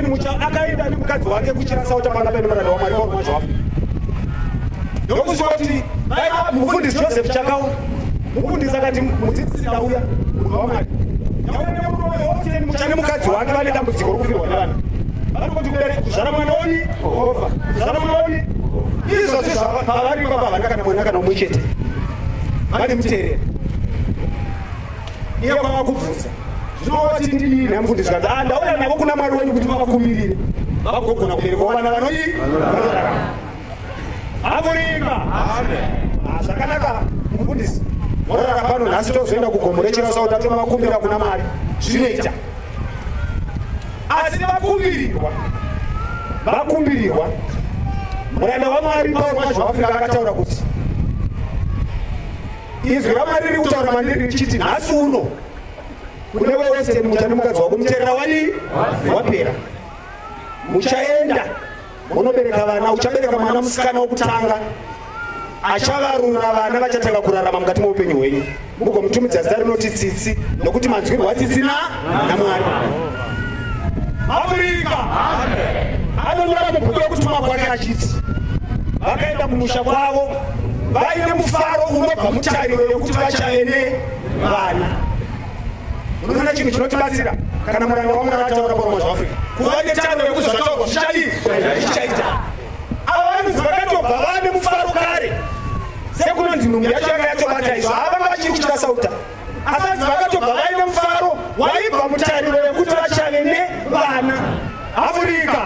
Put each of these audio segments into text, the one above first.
Austin mucha akaenda nemukadzi wake kuchirasauta panga pene muranda waMwari Paul Mwazhafu. Ndokusoti mufundisi Joseph Chakau mufundisi akati mudzidzisi dauya munhu waMwari. Yaona Austin mucha nemukadzi wake vane dambudziko rokufirwa nevana. Vanoti kuzvara mwana woni Jehovha, kuzvara mwana woni izvo zvavari baba vana kana mwana kana umwe chete. Vane muteereri. Iye kwava kubvunza. Zvinovati ndini namufundisi kanzi ndauya navo kuna Mwari wenyu kuti vavakumirire vagogona kuberekawo vana vanoi vanorarama. Afrika. Zvakanaka mufundisi. Warara pano nhasi tozoenda kugomo rechirasauta tovakumbira kuna Mwari. Zvinoita. Asi vakumbirirwa muranda waMwari Paul Mwazhafu akataura kuti izwi raMwari riri kutaura mandiri richiti nhasi uno kune Western mucha nemukadzi wako muteerera wani wapera. Muchaenda munobereka vana, uchabereka mwana musikana wokutanga achavarura vana vachatanga kurarama mukati meupenyu hwenyu. Mugomutumidza zita rinoti Tsitsi nokuti manzwirwo aTsitsi naMwari. Afrika. Anonyora mubhuku yokutuma kwake achiti vakaenda kumusha kwavo vaine mufaro unobva mutariro yokuti vachave nevana. Unoona chinhu chinotibatsira kana muranda waMwari ataura Paul Mwazhafu kuva netariro yekuzvataurwa zvichaita. Ava vanhu vakatobva vane mufaro kare sekunonzi nhumbi yacho yanga yatobata izvo havanga vachiri kuchirasauta asi vanhu vakatobva vaine mufaro waibva mutariro yekuti vachave nevana. Afrika.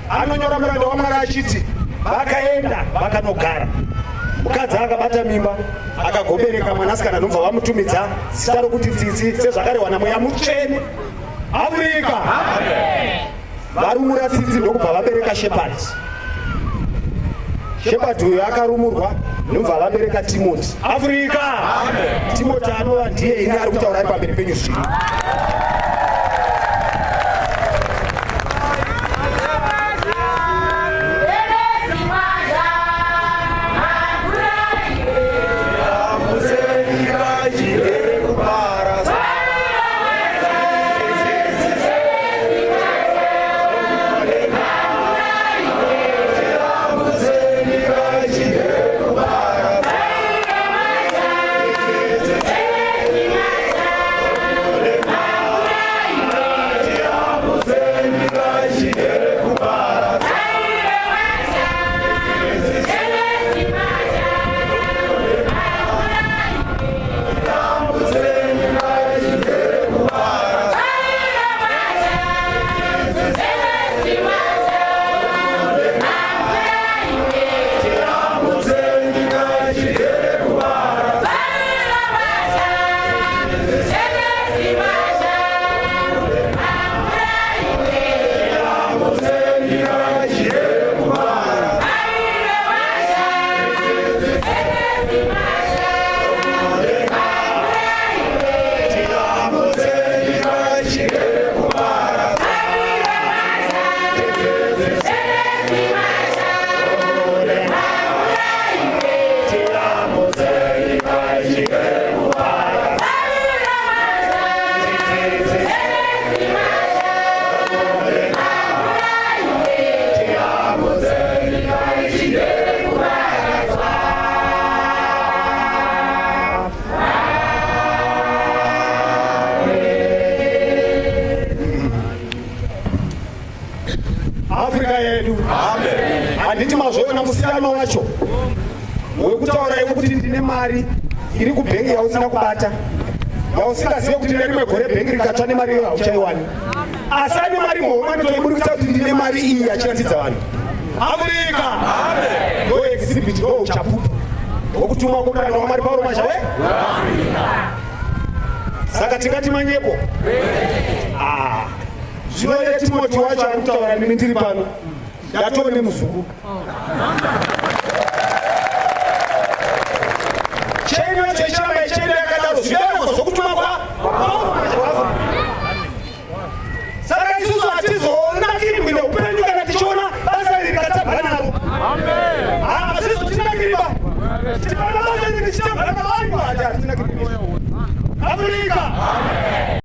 Anonyora muranda waMwari achiti vakaenda vakanogara. Mukadzi akabata mimba akagobereka mwanasikana nobva vamutumidza zita rokuti Tsitsi sezvakarehwa naMweya Mutsvene. Afrika. Varumura Tsitsi ndokubva vabereka Shepherd. Shepherd uyo akarumurwa ndobva vabereka Timoti. Afrika. Timoti anova ndiye ine ari kutaura ari pamberi penyu zvino. Handiti mazvoona musikana wacho wekutaura kuti ndine mari iri kubhengi yausina kubata, yausingazive kuti nerimwe gore bhengi rikatsva nemari iyo hauchaiwani. Asi ane mari muhomani toiburikisa kuti ndine mari iyi yachiratidza vanhu. Afrika ndo exhibit ndo uchapupu wokutumwa kumuranda waMwari Paul Mwazhafu. Saka tingati manyepo. Zvino Timoti wacho ari kutaura nini ndiri pano ndatove nemuzungu. Chenyu chechiramba ichienda yakadaro zvibereko zvokutuma kwa